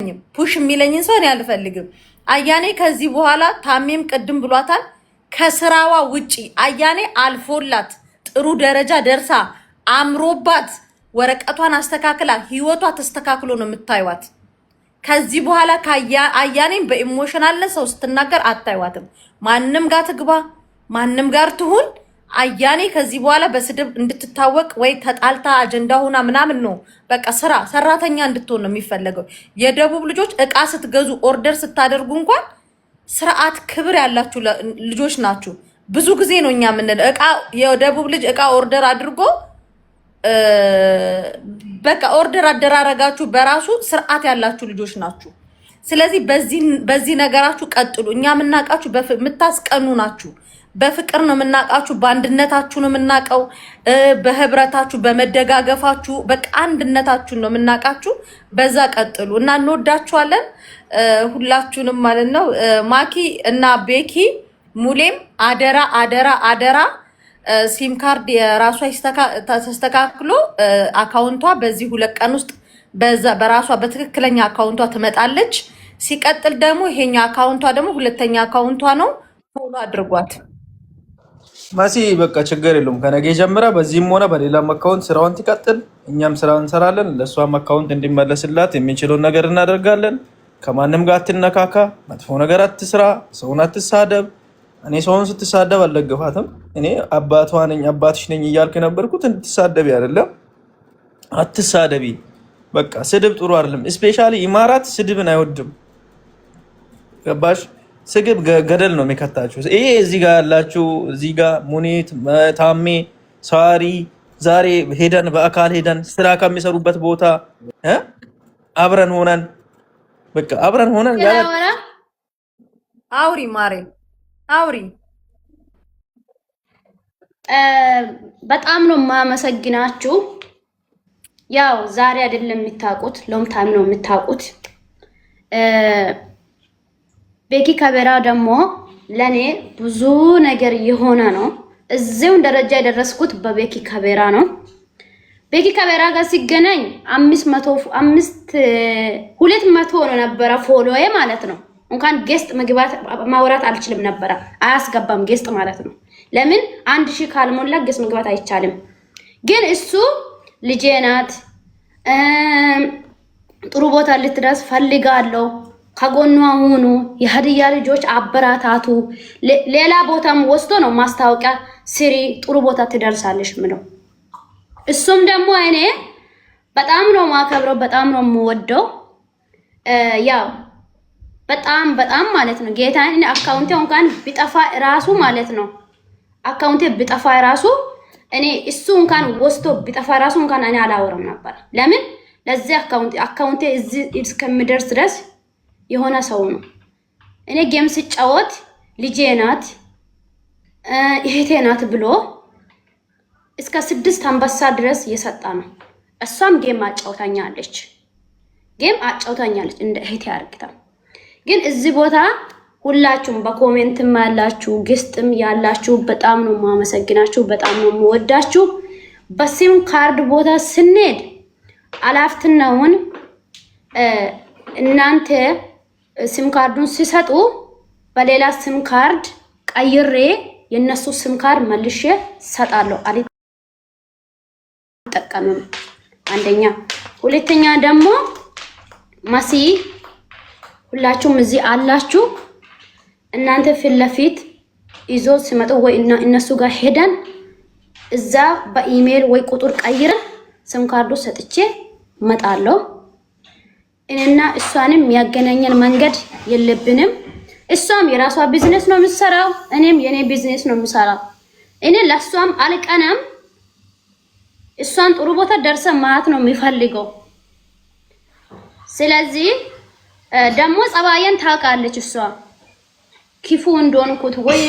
አልፈልገኝም። ፑሽ የሚለኝን ሰው እኔ አልፈልግም። አያኔ ከዚህ በኋላ ታሜም ቅድም ብሏታል። ከስራዋ ውጪ አያኔ አልፎላት ጥሩ ደረጃ ደርሳ አምሮባት ወረቀቷን አስተካክላ ህይወቷ ተስተካክሎ ነው የምታዩት። ከዚህ በኋላ አያኔን በኢሞሽናል ሰው ስትናገር አታዩዋትም። ማንም ጋር ትግባ ማንም ጋር ትሁን አያኔ ከዚህ በኋላ በስድብ እንድትታወቅ ወይ ተጣልታ አጀንዳ ሆና ምናምን ነው። በቃ ሰራተኛ እንድትሆን ነው የሚፈለገው። የደቡብ ልጆች እቃ ስትገዙ ኦርደር ስታደርጉ እንኳን ስርዓት ክብር ያላችሁ ልጆች ናችሁ። ብዙ ጊዜ ነው እኛ የምንለው እቃ የደቡብ ልጅ እቃ ኦርደር አድርጎ በቃ ኦርደር አደራረጋችሁ በራሱ ስርዓት ያላችሁ ልጆች ናችሁ። ስለዚህ በዚህ ነገራችሁ ቀጥሉ። እኛ የምናውቃችሁ የምታስቀኑ ናችሁ። በፍቅር ነው የምናውቃችሁ፣ በአንድነታችሁ ነው የምናውቀው፣ በህብረታችሁ በመደጋገፋችሁ በቃ አንድነታችሁ ነው የምናውቃችሁ። በዛ ቀጥሉ እና እንወዳችኋለን ሁላችሁንም ማለት ነው። ማኪ እና ቤኪ ሙሌም አደራ አደራ አደራ ሲም ካርድ የራሷ ተስተካክሎ አካውንቷ በዚህ 2 ቀን ውስጥ በራሷ በትክክለኛ አካውንቷ ትመጣለች። ሲቀጥል ደግሞ ይሄኛ አካውንቷ ደግሞ ሁለተኛ አካውንቷ ነው። ፎሎ አድርጓት ማሲ። በቃ ችግር የለውም። ከነገ ጀምራ በዚህም ሆነ በሌላም አካውንት ስራውን ትቀጥል። እኛም ስራውን እንሰራለን። ለእሷም አካውንት እንዲመለስላት የሚችለውን ነገር እናደርጋለን። ከማንም ጋር አትነካካ፣ መጥፎ ነገር አትስራ፣ ሰውን አትሳደብ። እኔ ሰውን ስትሳደብ አልደግፋትም። እኔ አባቷ ነኝ አባትሽ ነኝ እያልክ ነበርኩት። እንድትሳደቢ አይደለም፣ አትሳደቢ። በቃ ስድብ ጥሩ አይደለም። ስፔሻሊ ኢማራት ስድብን አይወድም። ገባሽ? ስግብ ገደል ነው የሚከታችሁ። ይሄ እዚህ ጋር ያላችሁ እዚህ ጋር ሙኒት ታሜ ሳሪ ዛሬ ሄደን በአካል ሄደን ስራ ከሚሰሩበት ቦታ አብረን ሆነን በቃ አብረን ሆነን አውሪ ማሬ አውሪ። በጣም ነው የማመሰግናችሁ። ያው ዛሬ አይደለም የምታውቁት ሎም ታይም ነው የምታውቁት። ቤኪ ከበራ ደግሞ ለኔ ብዙ ነገር የሆነ ነው። እዚው ደረጃ የደረስኩት በቤኪ ከበራ ነው። ቤኪ ከበራ ጋር ሲገናኝ 200 ነው ነበረ ፎሎዬ ማለት ነው። እንኳን ጌስት መግባት ማውራት አልችልም ነበር። አያስገባም ጌስት ማለት ነው። ለምን 1000 ካልሞላ ጌስት መግባት አይቻልም። ግን እሱ ልጄ ናት፣ ጥሩ ቦታ ልትደርስ ፈልጋለሁ፣ ከጎኗ ሁኑ፣ የሀዲያ ልጆች አበራታቱ፣ ሌላ ቦታም ወስዶ ነው ማስታወቂያ ስሪ፣ ጥሩ ቦታ ትደርሳለሽ ምለው። እሱም ደግሞ እኔ በጣም ነው ማከብረው፣ በጣም ነው የምወደው። ያው በጣም ማለት ነው ጌታን አካውንቴ እንኳን ቢጠፋ ራሱ ማለት ነው አካውንቴ ቢጠፋ ራሱ እኔ እሱ እንኳን ወስዶ ቢጠፋ ራሱ እንኳን እኔ አላወራም ነበር። ለምን ለዚህ አካውንቴ እዚህ እስከሚደርስ ድረስ የሆነ ሰው ነው። እኔ ጌም ስጫወት ልጄ ናት እህቴ ናት ብሎ እስከ 6 አንበሳ ድረስ የሰጣ ነው። እሷም ጌም አጫውታኛለች እንደ እህቴ አርግታ። ግን እዚህ ቦታ ሁላችሁም በኮሜንትም ያላችሁ ግስጥም ያላችሁ በጣም ነው ማመሰግናችሁ፣ በጣም ነው የምወዳችሁ። በሲም ካርድ ቦታ ስንሄድ አላፍትናውን እናንተ ሲም ካርዱን ሲሰጡ በሌላ ሲም ካርድ ቀይሬ የነሱ ሲም ካርድ መልሼ ሰጣለሁ። አልጠቀምም። አንደኛ፣ ሁለተኛ ደግሞ ማሲ ሁላችሁም እዚህ አላችሁ። እናንተ ፊት ለፊት ይዞ ሲመጡ ወይ እነሱ ጋር ሄደን እዛ በኢሜል ወይ ቁጥር ቀይረን ሲም ካርዱ ሰጥቼ መጣለሁ። እኔና እሷንም ያገናኘን መንገድ የለብንም። እሷም የራሷ ቢዝነስ ነው የምትሰራው፣ እኔም የኔ ቢዝነስ ነው የምሰራው። እኔ ለሷም አልቀናም። እሷን ጥሩ ቦታ ደርሰ ማለት ነው የሚፈልገው። ስለዚህ ደግሞ ጸባየን ታውቃለች እሷ ክፉ እንደሆንኩት ወይ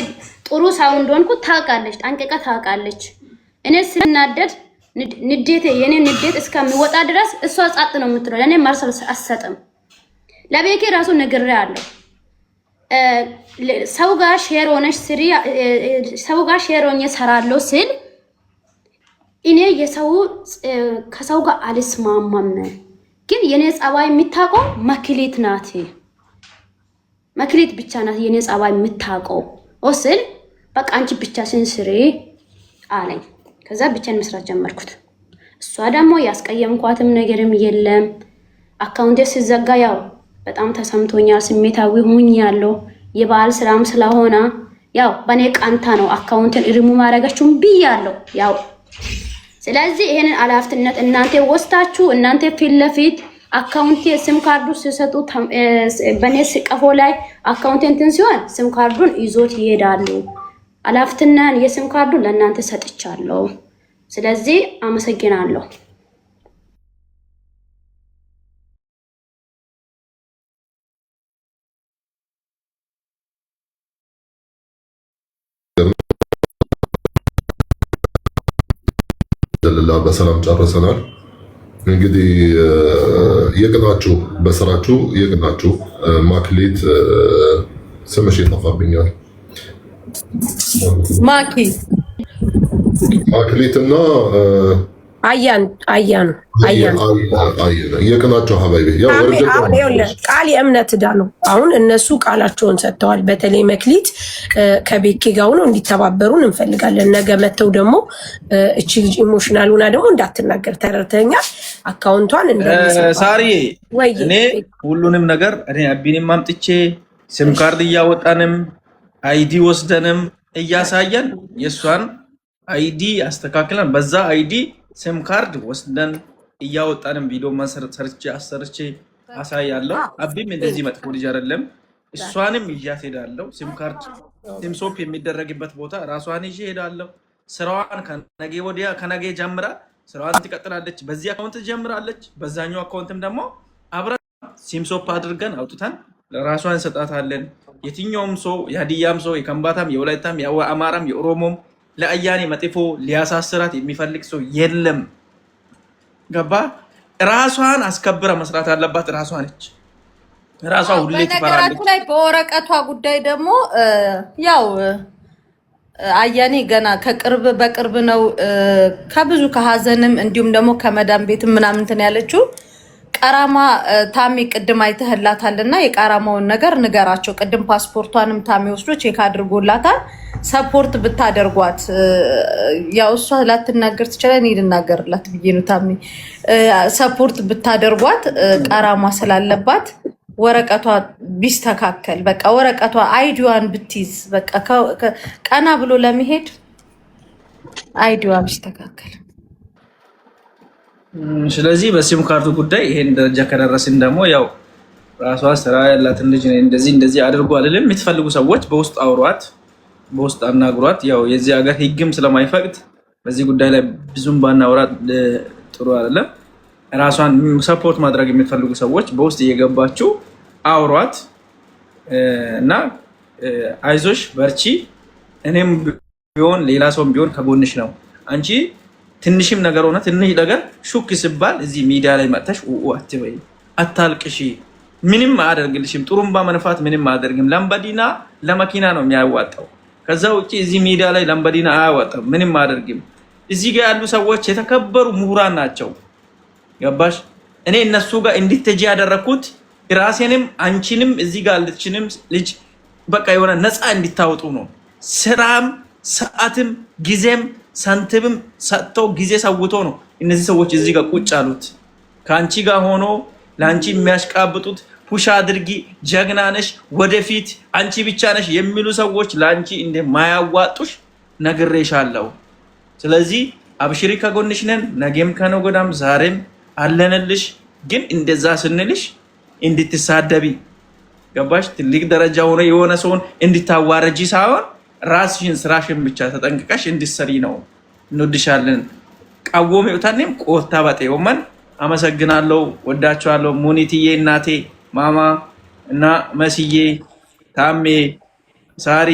ጥሩ ሰው እንደሆንኩት ታውቃለች፣ ጠንቅቃ ታውቃለች። እኔ ስናደድ ንዴቴ የኔ ንዴት እስከሚወጣ ድረስ እሷ ጻጥ ነው የምትለው። ለኔ ማርሰል አሰጥም። ለቤኪ ራሱ ነግሬያለሁ። ሰው ጋር ሼር ሆነሽ ስሪ፣ ሰው ጋር ሼር ሆኜ ሰራለሁ ስል እኔ ከሰው ጋር አልስማማም። ግን የኔ ጸባይ የምታውቀው መክሊት ናት። መክሊት ብቻ ናት የኔ ጸባይ የምታውቀው ወስል በቃ አንቺ ብቻሽን ስሪ አለኝ። ከዛ ብቻዬን መስራት ጀመርኩት። እሷ ደግሞ ያስቀየምኳትም ነገርም የለም። አካውንቴ ሲዘጋ ያው በጣም ተሰምቶኛል፣ ስሜታዊ ሆኛለሁ። የበዓል ስራም ስለሆነ ያው በኔ ቃንታ ነው አካውንትን ሪሙ ማድረጋችሁም ብያለሁ። ያው ስለዚህ ይሄንን አላፍትነት እናንተ ወስታችሁ እናንተ ፊት ለፊት አካውንቴ ስም ካርዱ ሲሰጡ በኔ ስቀፎ ላይ አካውንቴ እንትን ሲሆን ስም ካርዱን ይዞት ይሄዳሉ። አላፍትናን የስም ካርዱ ለእናንተ ሰጥቻለሁ። ስለዚህ አመሰግናለሁ። በሰላም ጨርሰናል። እንግዲህ የቅናችሁ በስራችሁ የቅናችሁ። ማክሊት ስምሽ ይጠፋብኛል። ማክሊትና አያን የቅናችሁ ሀባይቤ ቃል የእምነት ዕዳ ነው። አሁን እነሱ ቃላቸውን ሰጥተዋል። በተለይ መክሊት ከቤኬ ጋር ሆነው እንዲተባበሩን እንፈልጋለን። ነገ መተው ደግሞ እቺ ልጅ ኢሞሽናል ሆና ደግሞ እንዳትናገር ተረድተኛል። አካውንቷን ሳሪ እኔ ሁሉንም ነገር እኔ አቢንም አምጥቼ ሲም ካርድ እያወጣንም አይዲ ወስደንም እያሳየን የእሷን አይዲ አስተካክለን በዛ አይዲ ሲም ካርድ ወስደን እያወጣንም ቪዲዮ ሰርቼ አሰርቼ አሳያለሁ። አቢም እንደዚህ መጥፎ ልጅ አይደለም። እሷንም ይዣት ሄዳለሁ። ሲም ካርድ ሲም ሶፕ የሚደረግበት ቦታ ራሷን ይዤ ሄዳለሁ። ስራዋን ከነገ ወዲያ ከነገ ጀምራ ስራዋን ትቀጥላለች። በዚህ አካውንት ጀምራለች። በዛኛው አካውንትም ደግሞ አብረን ሲም ሶፕ አድርገን አውጥተን ለራሷን እንሰጣታለን። የትኛውም ሰው የሀዲያም ሰው የከምባታም የወላይታም የአማራም የኦሮሞም ለአያኔ መጥፎ ሊያሳስራት የሚፈልግ ሰው የለም። ገባ? ራሷን አስከብራ መስራት አለባት። ራሷ ነች። ራሷ ሁሌ ትፈራለች። በነገራችሁ ላይ በወረቀቷ ጉዳይ ደግሞ ያው አያኔ ገና በቅርብ ነው ከብዙ ከሀዘንም እንዲሁም ደግሞ ከመዳም ቤትም ምናምን እንትን ያለችው ቀራማ ታሚ ቅድም አይተህላታልና የቀራማውን ነገር ንገራቸው። ቅድም ፓስፖርቷንም ታሚ ወስዶ ቼክ አድርጎላታል። ሰፖርት ብታደርጓት ያው እሷ ላትናገር ትችላል፣ እኔ ልናገርላት ብዬ ነው። ታሚ ሰፖርት ብታደርጓት ቀራማ ስላለባት ወረቀቷ ቢስተካከል በቃ ወረቀቷ አይዲዋን ብትይዝ በቃ ቀና ብሎ ለመሄድ አይዲዋ ቢስተካከል። ስለዚህ በሲም ካርዱ ጉዳይ ይሄን ደረጃ ከደረስን ደግሞ ያው ራሷ ስራ ያላትን ልጅ እንደዚህ አድርጎ አይደለም። የምትፈልጉ ሰዎች በውስጥ አውሯት፣ በውስጥ አናግሯት። ያው የዚህ ሀገር ህግም ስለማይፈቅድ በዚህ ጉዳይ ላይ ብዙም ባናወራት ጥሩ አይደለም። ራሷን ሰፖርት ማድረግ የምትፈልጉ ሰዎች በውስጥ እየገባችሁ አውሯት እና አይዞሽ በርቺ፣ እኔም ቢሆን ሌላ ሰውም ቢሆን ከጎንሽ ነው። አንቺ ትንሽም ነገር ሆነ ትንሽ ነገር ሹክ ሲባል እዚህ ሚዲያ ላይ መጥተሽ አትበይ፣ አታልቅሺ። ምንም አያደርግልሽም። ጥሩምባ መንፋት ምንም አያደርግም። ለምበዲና ለመኪና ነው የሚያዋጣው። ከዛ ውጪ እዚህ ሚዲያ ላይ ለምበዲና አያዋጣም፣ ምንም አያደርግም። እዚህ ጋር ያሉ ሰዎች የተከበሩ ምሁራን ናቸው። ገባሽ? እኔ እነሱ ጋር እንድትሄጂ ያደረኩት ራሴንም አንቺንም እዚህ ጋር ልትችንም ልጅ በቃ የሆነ ነፃ እንድታወጡ ነው። ስራም ሰዓትም ጊዜም ሳንቲምም ሰጥተው ጊዜ ሰውቶ ነው እነዚህ ሰዎች እዚህ ጋር ቁጭ አሉት። ከአንቺ ጋር ሆኖ ለአንቺ የሚያሽቃብጡት ፑሽ አድርጊ፣ ጀግና ነሽ፣ ወደፊት አንቺ ብቻ ነሽ የሚሉ ሰዎች ለአንቺ እንደማያዋጡሽ ነግሬሻለሁ። ስለዚህ አብሽሪ፣ ከጎንሽ ነን። ነገም ከነገ ወዲያም ዛሬም አለንልሽ። ግን እንደዛ ስንልሽ እንድትሳደቢ ገባሽ? ትልቅ ደረጃ ሆነ የሆነ ሰውን እንድታዋረጂ ሳይሆን ራስሽን ስራሽን ብቻ ተጠንቅቀሽ እንድትሰሪ ነው። እንወድሻለን። ቃወም ይውታንም ቆታ ባጤ ወመን አመሰግናለሁ። ወዳችኋለሁ። ሙኒትዬ፣ እናቴ፣ ማማ እና መስዬ፣ ታሜ፣ ሳሪ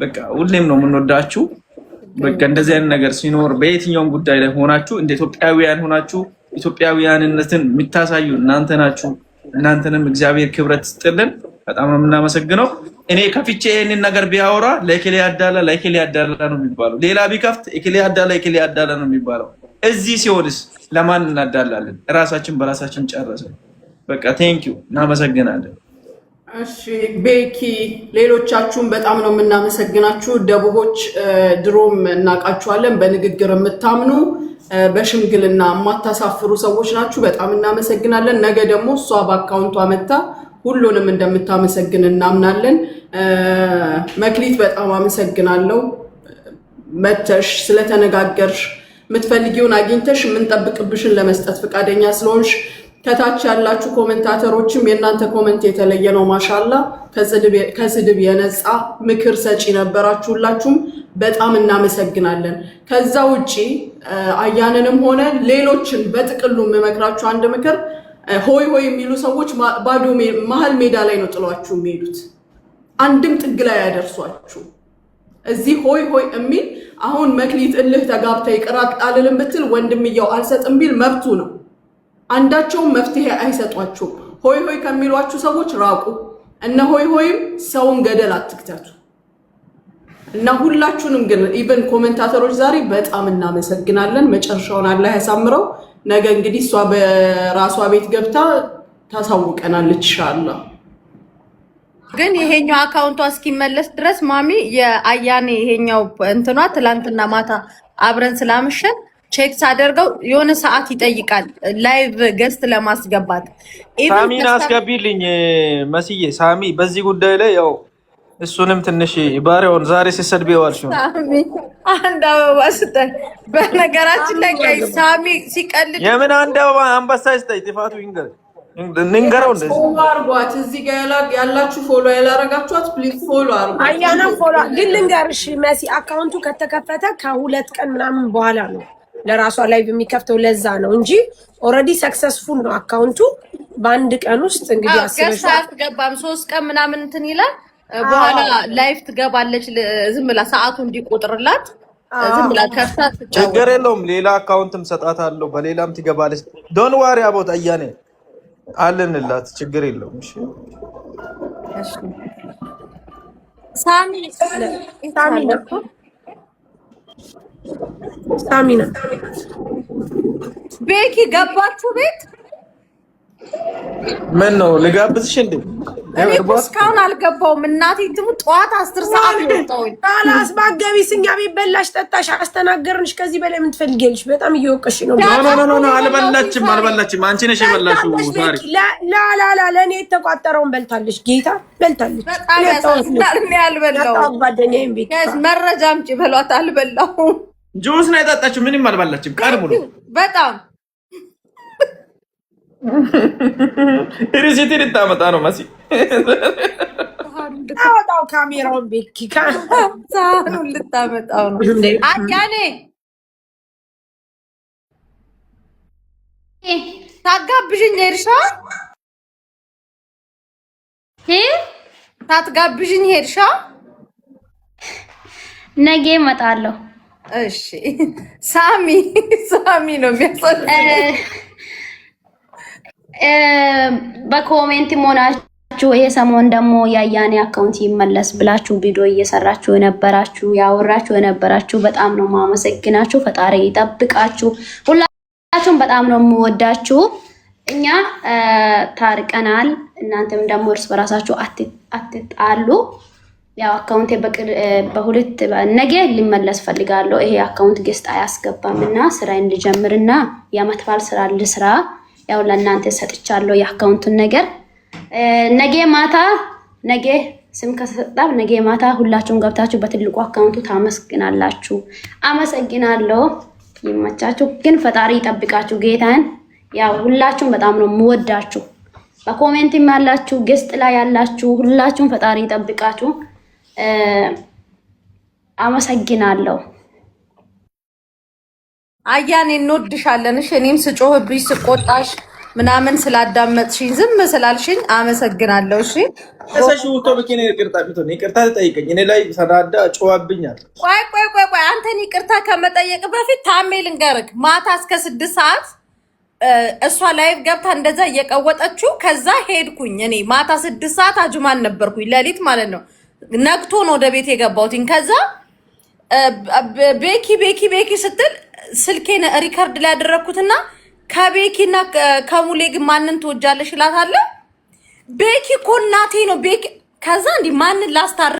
በቃ ሁሌም ነው የምንወዳችሁ። በቃ እንደዚህ አይነት ነገር ሲኖር በየትኛውም ጉዳይ ላይ ሆናችሁ እንደ ኢትዮጵያውያን ሆናችሁ ኢትዮጵያውያንነትን የምታሳዩ እናንተ ናችሁ። እናንተንም እግዚአብሔር ክብረት ስጥልን። በጣም ነው የምናመሰግነው። እኔ ከፍቼ ይሄንን ነገር ቢያወራ ለእከሌ ያዳላ ለእከሌ ያዳላ ነው የሚባለው። ሌላ ቢከፍት እከሌ ያዳላ እከሌ ያዳላ ነው የሚባለው። እዚህ ሲሆንስ ለማን እናዳላለን? ራሳችን በራሳችን ጨረሰን። በቃ ቴንኪው እናመሰግናለን። እሺ ቤኪ፣ ሌሎቻችሁም በጣም ነው የምናመሰግናችሁ። ደቡቦች ድሮም እናውቃችኋለን፣ በንግግር የምታምኑ በሽምግልና የማታሳፍሩ ሰዎች ናችሁ። በጣም እናመሰግናለን። ነገ ደግሞ እሷ በአካውንቷ መታ ሁሉንም እንደምታመሰግን እናምናለን። መክሊት በጣም አመሰግናለሁ መተሽ ስለተነጋገርሽ የምትፈልጊውን አግኝተሽ የምንጠብቅብሽን ለመስጠት ፈቃደኛ ስለሆንሽ። ከታች ያላችሁ ኮሜንታተሮችም የእናንተ ኮሜንት የተለየ ነው። ማሻላ ከስድብ የነፃ ምክር ሰጪ ነበራችሁ። ሁላችሁም በጣም እናመሰግናለን። ከዛ ውጪ አያንንም ሆነ ሌሎችን በጥቅሉ የምመክራችሁ አንድ ምክር፣ ሆይ ሆይ የሚሉ ሰዎች ባዶ መሀል ሜዳ ላይ ነው ጥሏችሁ የሚሄዱት። አንድም ጥግ ላይ ያደርሷችሁ። እዚህ ሆይ ሆይ የሚል አሁን መክሊት እልህ ተጋብታ ይቅራት አልልም ብትል ወንድምየው አልሰጥም ቢል መብቱ ነው። አንዳቸውም መፍትሄ አይሰጧችሁም። ሆይ ሆይ ከሚሏችሁ ሰዎች ራቁ። እነ ሆይ ሆይም ሰውን ገደል አትክተቱ። እና ሁላችሁንም ግን ኢቨን ኮሜንታተሮች ዛሬ በጣም እናመሰግናለን። መጨረሻውን አላህ ያሳምረው። ነገ እንግዲህ እሷ በራሷ ቤት ገብታ ታሳውቀናለች ኢንሻአላህ። ግን ይሄኛው አካውንቷ እስኪመለስ ድረስ ማሚ የአያኔ ይሄኛው እንትኗ ትላንትና ማታ አብረን ስላምሸን ቼክ ሳደርገው የሆነ ሰዓት ይጠይቃል ላይቭ ገስት ለማስገባት። ሳሚን አስገቢልኝ መስዬ። ሳሚ በዚህ ጉዳይ ላይ ያው እሱንም ትንሽ ባሪያውን ዛሬ ሲሰድብ ይዋልሽ ነው። ሳሚ አንድ አበባ ስጠኝ። በነገራችን ላይ ሳሚ ሲቀልድ የምን አንድ አበባ አንበሳ ስጠኝ። ጥፋቱ ንንገረው እንደዚህ ፎሎ አርጓት። እዚህ ጋር ያላችሁ ፎሎ ያላረጋችኋት ፕሊዝ ፎሎ አርጓት። አያና ፎሎ ግን ልንገርሽ መሲ አካውንቱ ከተከፈተ ከ2 ቀን ምናምን በኋላ ነው ለራሷ ላይቭ የሚከፍተው። ለዛ ነው እንጂ ኦልሬዲ ሰክሰስፉል ነው አካውንቱ። በአንድ ቀን ውስጥ እንግዲህ አስበሽ አትገባም 3 ቀን ምናምን እንትን ይላል። በኋላ ላይቭ ትገባለች። ዝም ብላ ሰዓቱ እንዲቆጥርላት ዝም ብላ ከፍታ ትጫወት። ችግር የለውም። ሌላ አካውንትም ሰጣታለሁ፣ በሌላም ትገባለች። ዶን ዋሪ አቦት አያኔ አለንላት። ችግር የለውም። እሺ እሺ ሳሚ ሳሚና ቤኪ ገባችሁ ቤት? ምን ነው ልጋብዝሽ እንዴ? እኔ እስካሁን አልገባውም። እናቴ ትሙት ጠዋት 10 ሰዓት ወጣሁኝ። ካላስ ባገቢስ እኛ ቤት በላሽ ጠጣሽ አስተናገርንሽ። ከዚህ በላይ ምን ትፈልጊያለሽ? በጣም እየወቀሽ ነው። ኖ አልበላችም። አንቺ ነሽ የበላሽው ዛሬ። ላ ለእኔ የተቋጠረውን በልታለሽ። ጌታ በልታለች። በጣም ያሳዝናል። እኔ አልበላሁም። ጓደኛዬም ቤት መረጃ አምጪ በሏት። አልበላሁም። ጁስ ነው የጠጣችው። ምንም አልበላችም። ቀን ሙሉ በጣም ሪሲቲ ልታመጣ ነው መሲ። ታወጣው ካሜራውን ቤኪ ሳህኑን ልታመጣው ነው። አያኔ ታጋብዥኝ ሄድሻ? ታትጋብዥኝ ሄድሻ? ነገ እመጣለሁ። እሺ ሳሚ ነው የሚያሳዝነው። በኮሜንት ሆናችሁ ይሄ ሰሞን ደግሞ የአያኔ አካውንት ይመለስ ብላችሁ ቪዲዮ እየሰራችሁ የነበራችሁ ያወራችሁ የነበራችሁ በጣም ነው ማመሰግናችሁ። ፈጣሪ ይጠብቃችሁ። ሁላችሁም በጣም ነው የምወዳችሁ። እኛ ታርቀናል። እናንተም ደግሞ እርስ በራሳችሁ አትጣሉ። ያው አካውንቴ በሁለት ነገ ሊመለስ ፈልጋለሁ። ይሄ አካውንት ጌስት አያስገባምና ስራዬን ልጀምርና የዓመት በዓል ስራ ልስራ። ያው ለእናንተ ሰጥቻለሁ የአካውንቱን ነገር። ነገ ስም ከሰጣም ነገ ማታ ሁላችሁም ገብታችሁ በትልቁ አካውንቱ ታመስግናላችሁ። አመሰግናለሁ። ይመቻችሁ። ግን ፈጣሪ ይጠብቃችሁ። ጌታን ያው ሁላችሁም በጣም ነው የምወዳችሁ። በኮሜንትም ያላችሁ ጌስት ላይ ያላችሁ ሁላችሁም ፈጣሪ ይጠብቃችሁ። አመሰግናለሁ። አያኔ እንወድሻለን። እሺ እኔም ስጮህብሽ ስቆጣሽ ምናምን ስላዳመጥሽኝ ዝም ስላልሽኝ አመሰግናለሁ። እሺ እሰሽ ውቶ በከኔ ይቅርታ ተጠይቀኝ። እኔ ላይ ሰናዳ ጮህብኛል። ቆይ አንተን ይቅርታ ከመጠየቅ በፊት ታሜ ልንገርክ፣ ማታ እስከ 6 ሰዓት እሷ ላይቭ ገብታ እንደዛ እየቀወጠችው ከዛ ሄድኩኝ። እኔ ማታ 6 ሰዓት አጅማን ነበርኩኝ፣ ሌሊት ማለት ነው። ነግቶ ነው ወደ ቤት የገባሁትኝ። ከዛ ቤኪ ስትል ስልኬን ሪከርድ ላይ ያደረኩትና ከቤኪና ከሙሌ ግን ማንን ትወጃለሽ እላታለሁ። ቤኪ እኮ እናቴ ነው ቤኪ። ከዛ እንዲህ ማንን ላስታር